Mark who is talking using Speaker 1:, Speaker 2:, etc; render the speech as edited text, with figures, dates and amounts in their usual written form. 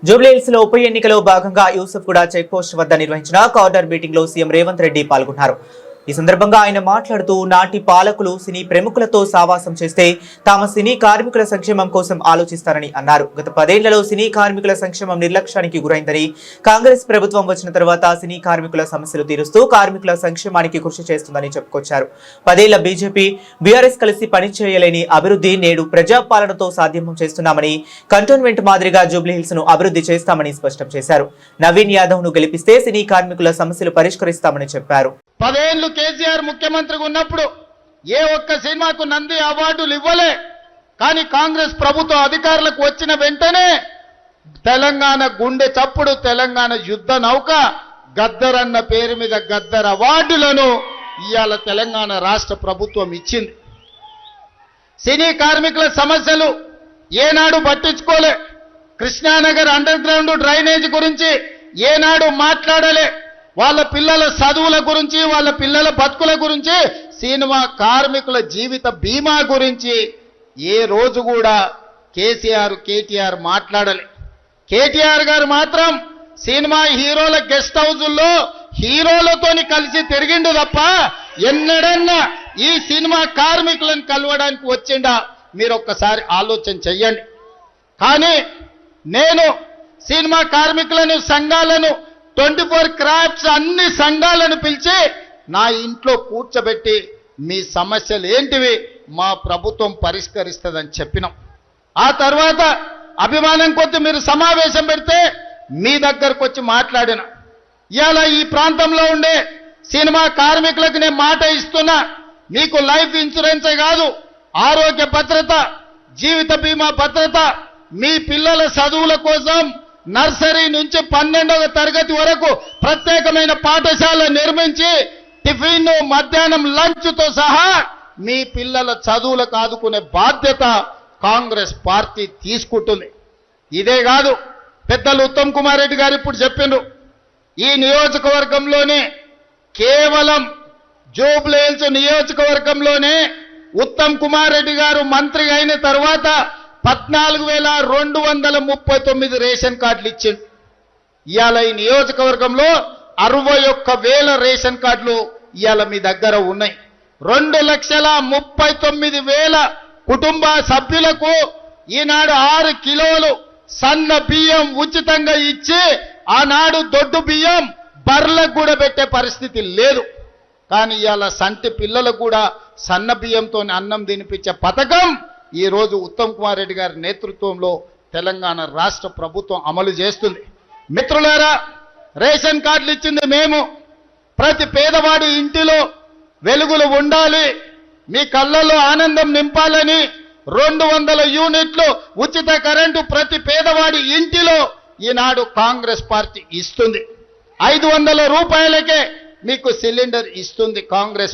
Speaker 1: జూబ్లీహిల్స్ లో ఉప ఎన్నికలో భాగంగా యూసఫ్ కూడా చెక్ పోస్ట్ వద్ద నిర్వహించిన కార్నర్ మీటింగ్ లో సీఎం రేవంత్ రెడ్డి పాల్గొన్నారు. ఈ సందర్భంగా ఆయన మాట్లాడుతూ నాటి పాలకులు సినీ ప్రముఖులతో సావాసం చేస్తే తాము సినీ కార్మికుల సంక్షేమం కోసం ఆలోచిస్తారని అన్నారు. గత 10 ఏళ్లలో సినీ కార్మికుల సంక్షేమం నిర్లక్ష్యానికి గురైందని, కాంగ్రెస్ ప్రభుత్వం వచ్చిన తర్వాత సినీ కార్మికుల సమస్యలు తీరుస్తూ కార్మికుల సంక్షేమానికి కృషి చేస్తుందని చెప్పుకొచ్చారు. 10 ఏళ్ల బీజేపీ బీఆర్ఎస్ కలిసి పనిచేయలేని అభివృద్ధి నేడు ప్రజాపాలనతో సాధ్యం చేస్తున్నామని, కంటోన్మెంట్ మాదిరిగా జూబ్లీహిల్స్ ను అభివృద్ధి చేస్తామని స్పష్టం చేశారు. నవీన్ యాదవ్ ను గెలిపిస్తే సినీ కార్మికుల సమస్యలు పరిష్కరిస్తామని చెప్పారు.
Speaker 2: 10 ఏళ్లు కేసీఆర్ ముఖ్యమంత్రిగా ఉన్నప్పుడు ఏ ఒక్క సినిమాకు నంది అవార్డులు ఇవ్వలే. కానీ కాంగ్రెస్ ప్రభుత్వం అధికారులకు వచ్చిన వెంటనే తెలంగాణ గుండె చప్పుడు, తెలంగాణ యుద్ధ నౌక గద్దర్ అన్న పేరు మీద గద్దర్ అవార్డులను ఇవాళ తెలంగాణ రాష్ట్ర ప్రభుత్వం ఇచ్చింది. సినీ కార్మికుల సమస్యలు ఏనాడు పట్టించుకోలే. కృష్ణానగర్ అండర్ గ్రౌండ్ డ్రైనేజ్ గురించి ఏనాడు మాట్లాడలే. వాళ్ళ పిల్లల చదువుల గురించి, వాళ్ళ పిల్లల బతుకుల గురించి, సినిమా కార్మికుల జీవిత బీమా గురించి ఏ రోజు కూడా కేటీఆర్ మాట్లాడలే. కేటీఆర్ గారు మాత్రం సినిమా హీరోల గెస్ట్ హౌజుల్లో హీరోలతోని కలిసి తిరిగిండు తప్ప ఎన్నడన్నా ఈ సినిమా కార్మికులను కలవడానికి వచ్చిండా మీరు ఒక్కసారి ఆలోచన చెయ్యండి. కానీ నేను సినిమా కార్మికులను, సంఘాలను, 24 క్రాఫ్ట్స్ అన్ని సంఘాలను పిలిచి నా ఇంట్లో కూర్చోబెట్టి మీ సమస్యలు ఏంటివి మా ప్రభుత్వం పరిష్కరిస్తుందని చెప్పినాం. ఆ తర్వాత అభిమానం కొద్ది మీరు సమావేశం పెడితే మీ దగ్గరకు వచ్చి మాట్లాడిన. ఇవాళ ఈ ప్రాంతంలో ఉండే సినిమా కార్మికులకు నేను మాట ఇస్తున్నా, మీకు లైఫ్ ఇన్సూరెన్సే కాదు, ఆరోగ్య భద్రత, జీవిత బీమా భద్రత, మీ పిల్లల చదువుల కోసం నర్సరీ నుంచి 12వ తరగతి వరకు ప్రత్యేకమైన పాఠశాల నిర్మించి టిఫిన్, మధ్యాహ్నం లంచ్తో సహా మీ పిల్లల చదువులకు ఆదుకునే బాధ్యత కాంగ్రెస్ పార్టీ తీసుకుంటుంది. ఇదే కాదు, పెద్దలు ఉత్తమ్ కుమార్ రెడ్డి గారు ఇప్పుడు చెప్పిండ్రు, ఈ నియోజకవర్గంలోనే కేవలం జూబ్లీహిల్స్ నియోజకవర్గంలోనే ఉత్తమ్ కుమార్ రెడ్డి గారు మంత్రి అయిన తర్వాత 14,239 రేషన్ కార్డులు ఇచ్చిండు. ఇవాళ ఈ నియోజకవర్గంలో 61,000 రేషన్ కార్డులు ఇవాళ మీ దగ్గర ఉన్నాయి. 2,39,000 కుటుంబ సభ్యులకు ఈనాడు 6 కిలోలు సన్న బియ్యం ఉచితంగా ఇచ్చి, ఆనాడు దొడ్డు బియ్యం బర్లకు కూడా పెట్టే పరిస్థితి లేదు. కానీ ఇవాళ సంటి పిల్లలకు కూడా సన్న బియ్యంతో అన్నం తినిపించే పథకం ఈ రోజు ఉత్తమ్ కుమార్ రెడ్డి గారి నేతృత్వంలో తెలంగాణ రాష్ట్ర ప్రభుత్వం అమలు చేస్తుంది. మిత్రులారా, రేషన్ కార్డులు ఇచ్చింది మేము. ప్రతి పేదవాడి ఇంటిలో వెలుగులు ఉండాలి, మీ కళ్ళల్లో ఆనందం నింపాలని 200 యూనిట్లు ఉచిత కరెంటు ప్రతి పేదవాడి ఇంటిలో ఈనాడు కాంగ్రెస్ పార్టీ ఇస్తుంది. 500 రూపాయలకే మీకు సిలిండర్ ఇస్తుంది కాంగ్రెస్